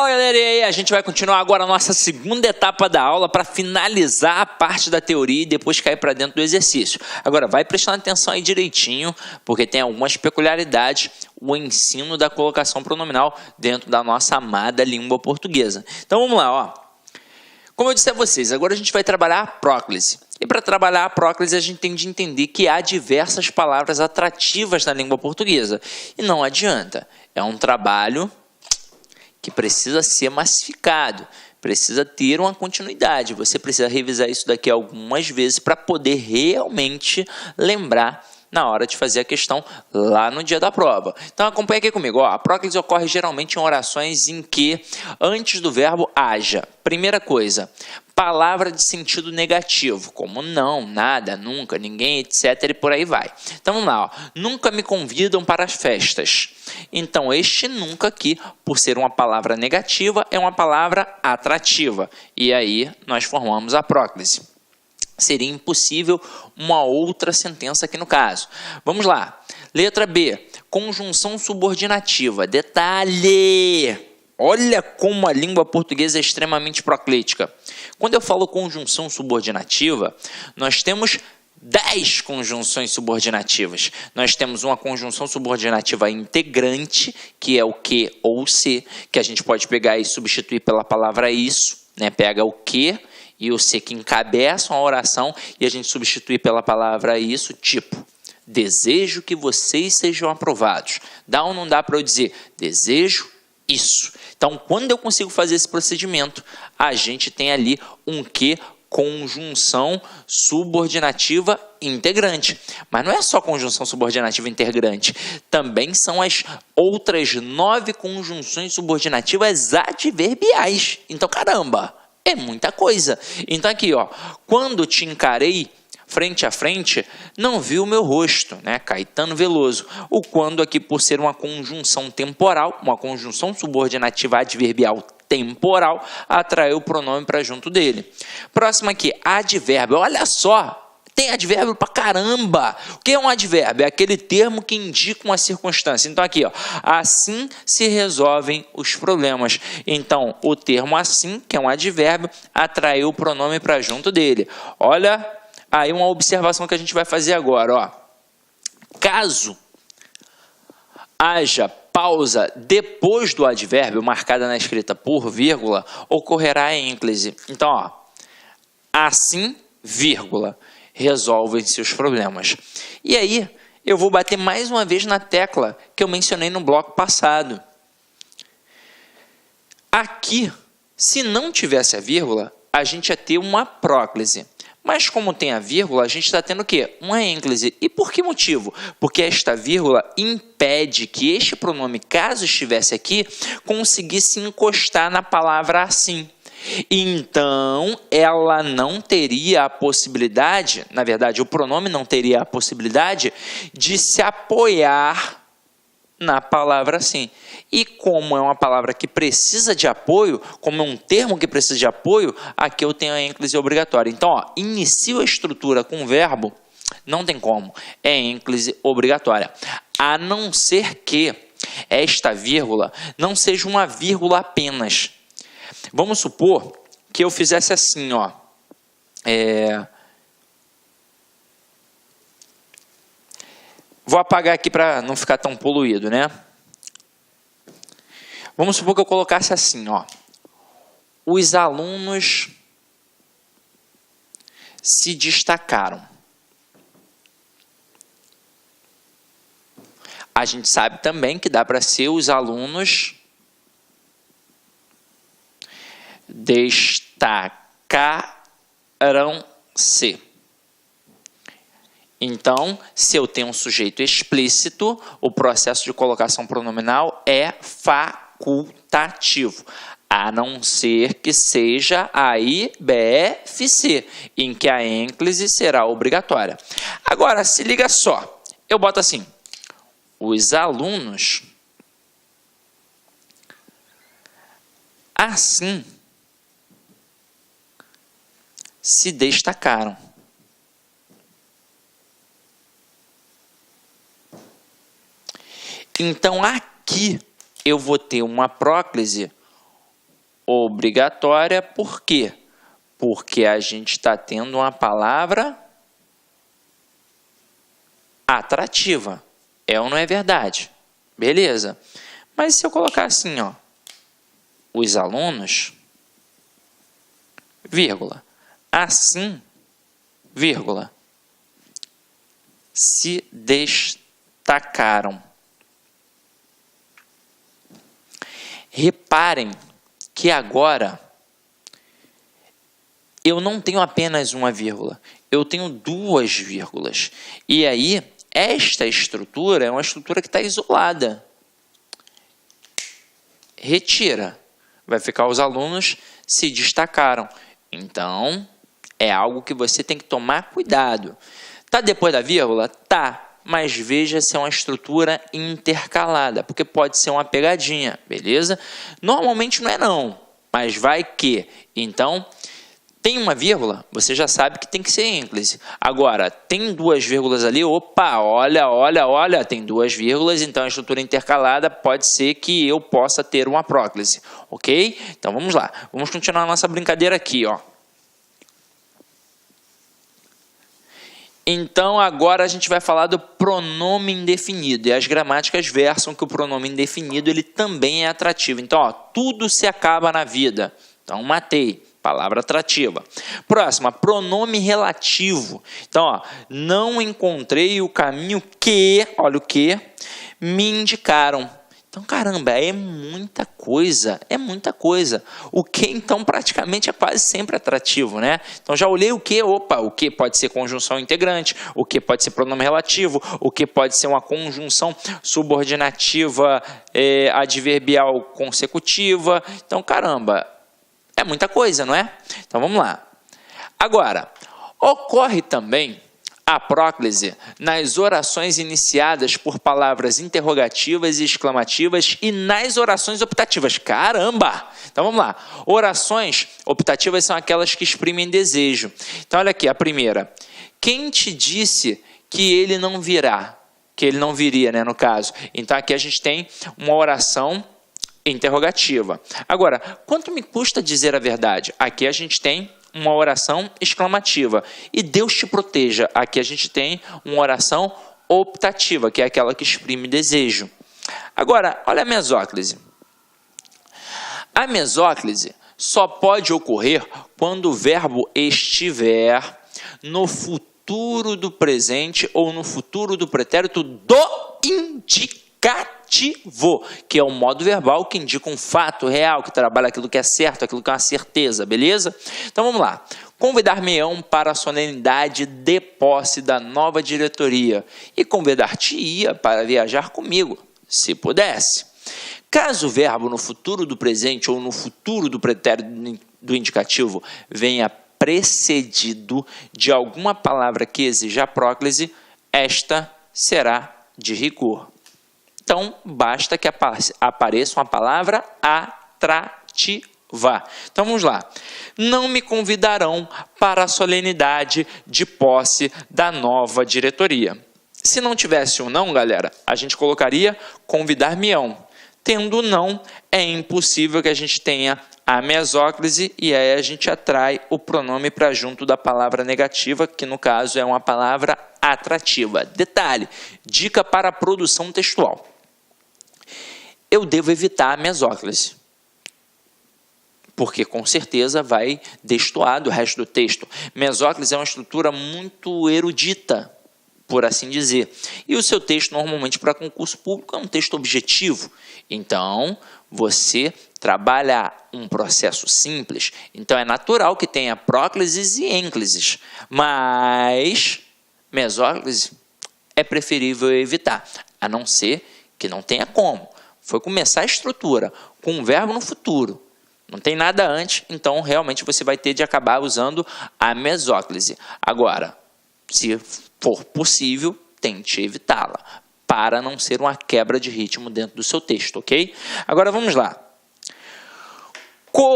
Fala, galera, e aí? A gente vai continuar agora a nossa segunda etapa da aula para finalizar a parte da teoria e depois cair para dentro do exercício. Agora, vai prestando atenção aí direitinho, porque tem algumas peculiaridades o ensino da colocação pronominal dentro da nossa amada língua portuguesa. Então, vamos lá, ó. Como eu disse a vocês, agora a gente vai trabalhar a próclise. E para trabalhar a próclise, a gente tem de entender que há diversas palavras atrativas na língua portuguesa. E não adianta, é um trabalho que precisa ser massificado, precisa ter uma continuidade. Você precisa revisar isso daqui algumas vezes para poder realmente lembrar na hora de fazer a questão lá no dia da prova. Então acompanha aqui comigo. Ó, a próclise ocorre geralmente em orações em que antes do verbo haja. Primeira coisa, palavra de sentido negativo, como não, nada, nunca, ninguém, etc. e por aí vai. Então vamos lá. Ó. Nunca me convidam para as festas. Então este nunca aqui, por ser uma palavra negativa, é uma palavra atrativa. E aí nós formamos a próclise. Seria impossível uma outra sentença aqui no caso. Vamos lá. Letra B. Conjunção subordinativa. Detalhe! Olha como a língua portuguesa é extremamente proclítica. Quando eu falo conjunção subordinativa, nós temos 10 conjunções subordinativas. Nós temos uma conjunção subordinativa integrante, que é o que ou o se, que a gente pode pegar e substituir pela palavra isso, né? Pega o que e o se que encabeçam a oração e a gente substitui pela palavra isso, tipo, desejo que vocês sejam aprovados. Dá ou não dá para eu dizer, desejo isso. Então, quando eu consigo fazer esse procedimento, a gente tem ali um que conjunção subordinativa integrante. Mas não é só conjunção subordinativa integrante, também são as outras 9 conjunções subordinativas adverbiais. Então, caramba! É muita coisa. Então aqui, ó, quando te encarei frente a frente, não vi o meu rosto, né? Caetano Veloso. O quando aqui, por ser uma conjunção temporal, uma conjunção subordinativa adverbial temporal, atraiu o pronome para junto dele. Próximo aqui, advérbio. Olha só, tem advérbio pra caramba. O que é um advérbio? É aquele termo que indica uma circunstância. Então aqui, ó, assim se resolvem os problemas. Então, o termo assim, que é um advérbio, atraiu o pronome para junto dele. Olha aí uma observação que a gente vai fazer agora, ó. Caso haja pausa depois do advérbio, marcada na escrita por vírgula, ocorrerá a ênclise. Então, ó, assim, vírgula, resolvem-se os problemas. E aí, eu vou bater mais uma vez na tecla que eu mencionei no bloco passado. Aqui, se não tivesse a vírgula, a gente ia ter uma próclise. Mas como tem a vírgula, a gente está tendo o quê? Uma ênclise. E por que motivo? Porque esta vírgula impede que este pronome, caso estivesse aqui, conseguisse encostar na palavra assim. Então, ela não teria a possibilidade, na verdade, o pronome não teria a possibilidade de se apoiar na palavra assim. E como é uma palavra que precisa de apoio, como é um termo que precisa de apoio, aqui eu tenho a ênclise obrigatória. Então, ó, inicio a estrutura com o verbo, não tem como, é ênclise obrigatória. A não ser que esta vírgula não seja uma vírgula apenas. Vamos supor que eu fizesse assim, ó. Vou apagar aqui para não ficar tão poluído, né? Vamos supor que eu colocasse assim, ó. Os alunos se destacaram. A gente sabe também que dá para ser os alunos destacaram-se. Então, se eu tenho um sujeito explícito, o processo de colocação pronominal é facultativo, a não ser que seja a IBFC, em que a ênclise será obrigatória. Agora, se liga só, eu boto assim, os alunos assim se destacaram. Então, aqui eu vou ter uma próclise obrigatória, por quê? Porque a gente está tendo uma palavra atrativa. É ou não é verdade? Beleza. Mas se eu colocar assim, ó, os alunos, vírgula, assim, vírgula, se destacaram. Reparem que agora eu não tenho apenas uma vírgula, eu tenho duas vírgulas. E aí, esta estrutura é uma estrutura que está isolada. Retira. Vai ficar os alunos se destacaram. Então, é algo que você tem que tomar cuidado. Tá depois da vírgula? Tá. Mas veja se é uma estrutura intercalada, porque pode ser uma pegadinha, beleza? Normalmente não é não, mas vai que. Então, tem uma vírgula, você já sabe que tem que ser ênclise. Agora, tem duas vírgulas ali, opa, olha, tem duas vírgulas, então a estrutura intercalada pode ser que eu possa ter uma próclise, ok? Então vamos lá, vamos continuar a nossa brincadeira aqui, ó. Então, agora a gente vai falar do pronome indefinido. E as gramáticas versam que o pronome indefinido ele também é atrativo. Então, ó, tudo se acaba na vida. Então, matei. Palavra atrativa. Próxima, pronome relativo. Então, ó, não encontrei o caminho que, olha o que, me indicaram. Então, caramba, é muita coisa, é muita coisa. O que, então, praticamente é quase sempre atrativo, né? Então, já olhei o que, opa, o que pode ser conjunção integrante, o que pode ser pronome relativo, o que pode ser uma conjunção subordinativa adverbial consecutiva. Então, caramba, é muita coisa, não é? Então, vamos lá. Agora, ocorre também a próclise nas orações iniciadas por palavras interrogativas e exclamativas e nas orações optativas. Caramba! Então, vamos lá. Orações optativas são aquelas que exprimem desejo. Então, olha aqui, a primeira. Quem te disse que ele não virá? Que ele não viria, né, no caso. Então, aqui a gente tem uma oração interrogativa. Agora, quanto me custa dizer a verdade? Aqui a gente tem uma oração exclamativa. E Deus te proteja. Aqui a gente tem uma oração optativa, que é aquela que exprime desejo. Agora, olha a mesóclise. A mesóclise só pode ocorrer quando o verbo estiver no futuro do presente ou no futuro do pretérito do indicativo, que é um modo verbal que indica um fato real, que trabalha aquilo que é certo, aquilo que é uma certeza, beleza? Então vamos lá. Convidar-me-ão para a solenidade de posse da nova diretoria e convidar-te-ia para viajar comigo, se pudesse. Caso o verbo no futuro do presente ou no futuro do pretérito do indicativo venha precedido de alguma palavra que exija a próclise, esta será de rigor. Então, basta que apareça uma palavra atrativa. Então, vamos lá. Não me convidarão para a solenidade de posse da nova diretoria. Se não tivesse um não, galera, a gente colocaria convidar-me-ão. Tendo não, é impossível que a gente tenha a mesóclise e aí a gente atrai o pronome para junto da palavra negativa, que no caso é uma palavra atrativa. Detalhe, dica para a produção textual. Eu devo evitar a mesóclise, porque com certeza vai destoar do resto do texto. Mesóclise é uma estrutura muito erudita, por assim dizer. E o seu texto, normalmente, para concurso público, é um texto objetivo. Então, você trabalha um processo simples. Então, é natural que tenha próclises e ênclises. Mas, mesóclise é preferível evitar, a não ser que não tenha como. Foi começar a estrutura com um verbo no futuro. Não tem nada antes, então realmente você vai ter de acabar usando a mesóclise. Agora, se for possível, tente evitá-la, para não ser uma quebra de ritmo dentro do seu texto, ok? Agora vamos lá.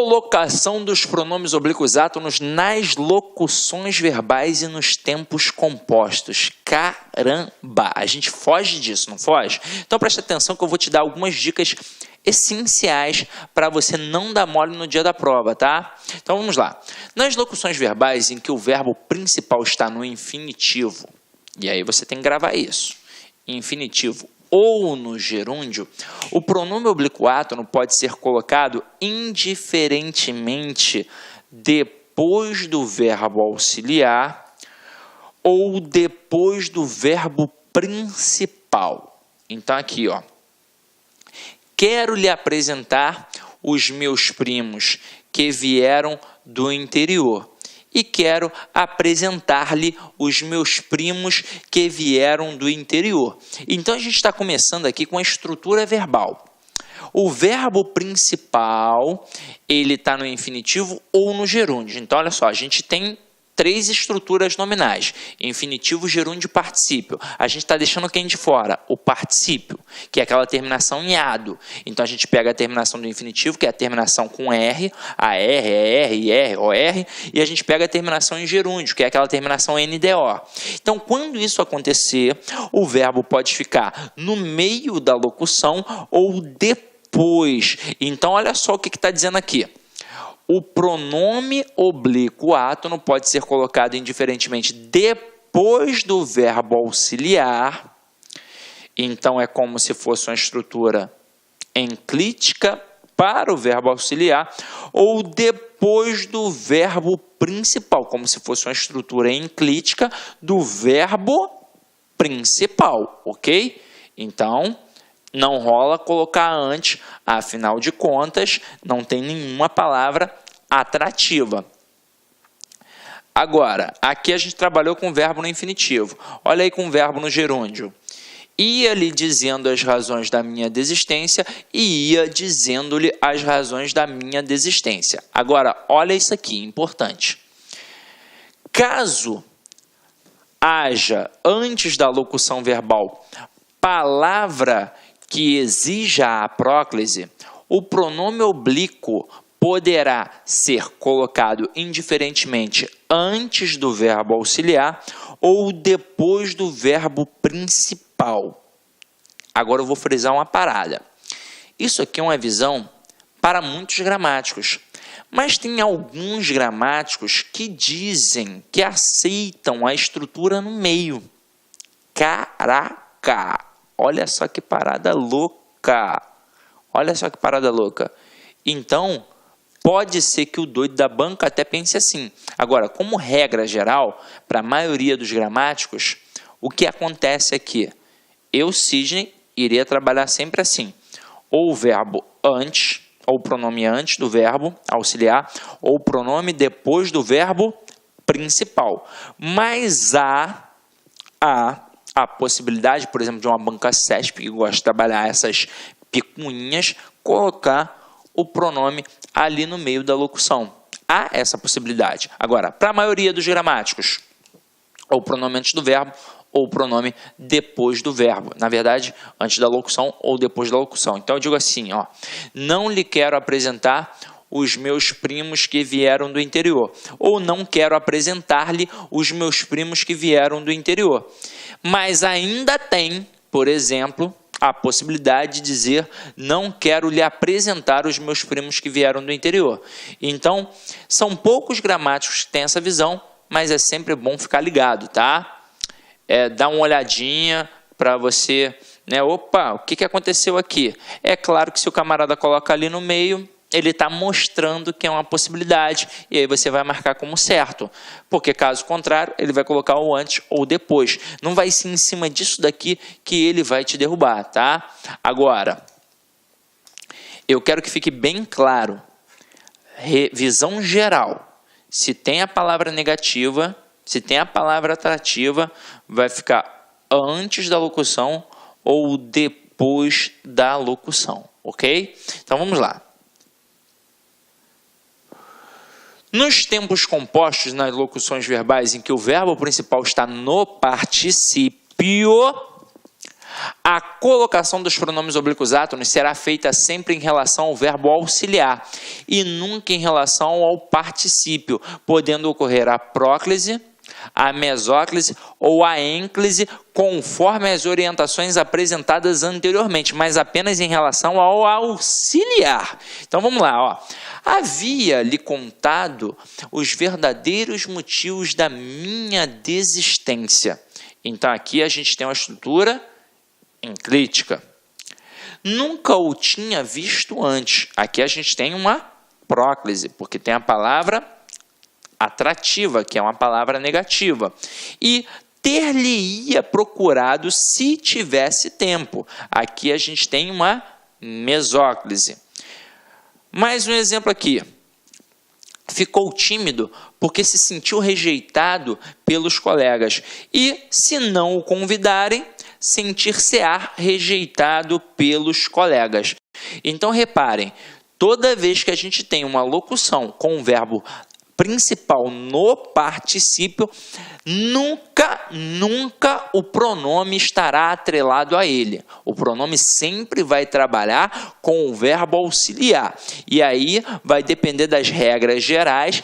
Colocação dos pronomes oblíquos átonos nas locuções verbais e nos tempos compostos. Caramba! A gente foge disso, não foge? Então preste atenção que eu vou te dar algumas dicas essenciais para você não dar mole no dia da prova, tá? Então vamos lá. Nas locuções verbais em que o verbo principal está no infinitivo, e aí você tem que gravar isso, infinitivo ou no gerúndio, o pronome oblíquo átono pode ser colocado indiferentemente depois do verbo auxiliar ou depois do verbo principal. Então aqui, ó, quero lhe apresentar os meus primos que vieram do interior. E quero apresentar-lhe os meus primos que vieram do interior. Então, a gente está começando aqui com a estrutura verbal. O verbo principal, ele está no infinitivo ou no gerúndio. Então, olha só, a gente tem 3 estruturas nominais: infinitivo, gerúndio e particípio. A gente está deixando quem de fora? O particípio, que é aquela terminação em ado. Então, a gente pega a terminação do infinitivo, que é a terminação com R, a R, ER, IR, OR, e a gente pega a terminação em gerúndio, que é aquela terminação NDO. Então, quando isso acontecer, o verbo pode ficar no meio da locução ou depois. Então, olha só o que está dizendo aqui. O pronome oblíquo átono pode ser colocado indiferentemente depois do verbo auxiliar. Então, é como se fosse uma estrutura enclítica para o verbo auxiliar, ou depois do verbo principal, como se fosse uma estrutura enclítica do verbo principal, ok? Então, não rola colocar antes, afinal de contas, não tem nenhuma palavra atrativa. Agora, aqui a gente trabalhou com o verbo no infinitivo. Olha aí com o verbo no gerúndio. Ia lhe dizendo as razões da minha desistência e ia dizendo-lhe as razões da minha desistência. Agora, olha isso aqui, importante. Caso haja, antes da locução verbal, palavra que exija a próclise, o pronome oblíquo poderá ser colocado indiferentemente antes do verbo auxiliar ou depois do verbo principal. Agora eu vou frisar uma parada. Isso aqui é uma visão para muitos gramáticos, mas tem alguns gramáticos que dizem que aceitam a estrutura no meio. Caraca! Olha só que parada louca. Olha só que parada louca. Então, pode ser que o doido da banca até pense assim. Agora, como regra geral, para a maioria dos gramáticos, o que acontece aqui? Eu, Sidney, iria trabalhar sempre assim. Ou o verbo antes, ou o pronome antes do verbo auxiliar, ou o pronome depois do verbo principal. Mas há a possibilidade, por exemplo, de uma banca CESP que gosta de trabalhar essas picuinhas, colocar o pronome ali no meio da locução. Há essa possibilidade. Agora, para a maioria dos gramáticos, ou o pronome antes do verbo, ou o pronome depois do verbo. Na verdade, antes da locução ou depois da locução. Então, eu digo assim, ó, não lhe quero apresentar os meus primos que vieram do interior. Ou não quero apresentar-lhe os meus primos que vieram do interior. Mas ainda tem, por exemplo, a possibilidade de dizer não quero lhe apresentar os meus primos que vieram do interior. Então, são poucos gramáticos que têm essa visão, mas é sempre bom ficar ligado, tá? Dá uma olhadinha para você, né? Opa, o que aconteceu aqui? É claro que se o camarada coloca ali no meio, ele está mostrando que é uma possibilidade e aí você vai marcar como certo. Porque caso contrário, ele vai colocar o antes ou depois. Não vai ser em cima disso daqui que ele vai te derrubar, tá? Agora, eu quero que fique bem claro. Visão geral. Se tem a palavra negativa, se tem a palavra atrativa, vai ficar antes da locução ou depois da locução, ok? Então vamos lá. Nos tempos compostos, nas locuções verbais em que o verbo principal está no particípio, a colocação dos pronomes oblíquos átonos será feita sempre em relação ao verbo auxiliar e nunca em relação ao particípio, podendo ocorrer a próclise, a mesóclise ou a ênclise, conforme as orientações apresentadas anteriormente, mas apenas em relação ao auxiliar. Então vamos lá, ó. Havia lhe contado os verdadeiros motivos da minha desistência. Então aqui a gente tem uma estrutura enclítica. Nunca o tinha visto antes. Aqui a gente tem uma próclise, porque tem a palavra atrativa, que é uma palavra negativa. E ter-lhe-ia procurado se tivesse tempo. Aqui a gente tem uma mesóclise. Mais um exemplo aqui. Ficou tímido porque se sentiu rejeitado pelos colegas. E, se não o convidarem, sentir-se-á rejeitado pelos colegas. Então, reparem, toda vez que a gente tem uma locução com o verbo principal no particípio, nunca o pronome estará atrelado a ele. O pronome sempre vai trabalhar com o verbo auxiliar. E aí vai depender das regras gerais.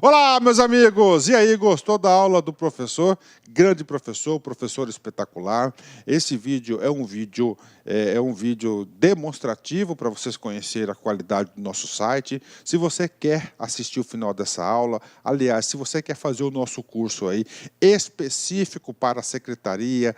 Olá, meus amigos! E aí, gostou da aula do professor? Grande professor, professor espetacular. Esse vídeo é um vídeo demonstrativo para vocês conhecerem a qualidade do nosso site. Se você quer assistir o final dessa aula, aliás, se você quer fazer o nosso curso aí específico para a Secretaria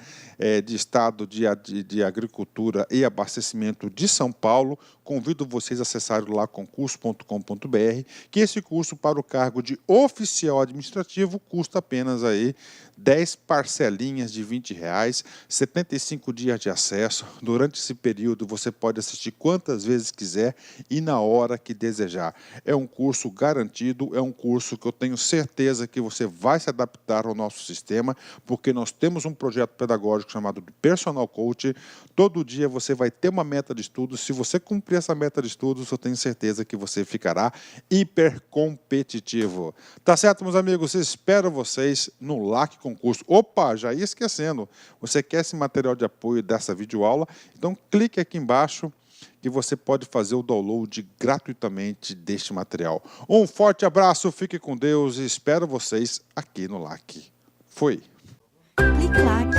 de Estado de Agricultura e Abastecimento de São Paulo, convido vocês a acessarem lá concurso.com.br, que esse curso para o cargo de oficial administrativo custa apenas aí 10 parcelinhas de R$20, 75 dias de acesso. Durante esse período você pode assistir quantas vezes quiser e na hora que desejar. É um curso garantido, é um curso que eu tenho certeza que você vai se adaptar ao nosso sistema, porque nós temos um projeto pedagógico chamado de Personal Coach. Todo dia você vai ter uma meta de estudos. Se você cumprir essa meta de estudos, eu tenho certeza que você ficará hiper competitivo. Tá certo, meus amigos? Espero vocês no LAC Concurso. Opa, já ia esquecendo. Você quer esse material de apoio dessa videoaula? Então clique aqui embaixo que você pode fazer o download gratuitamente deste material. Um forte abraço, fique com Deus e espero vocês aqui no LAC. Fui! Clique LAC.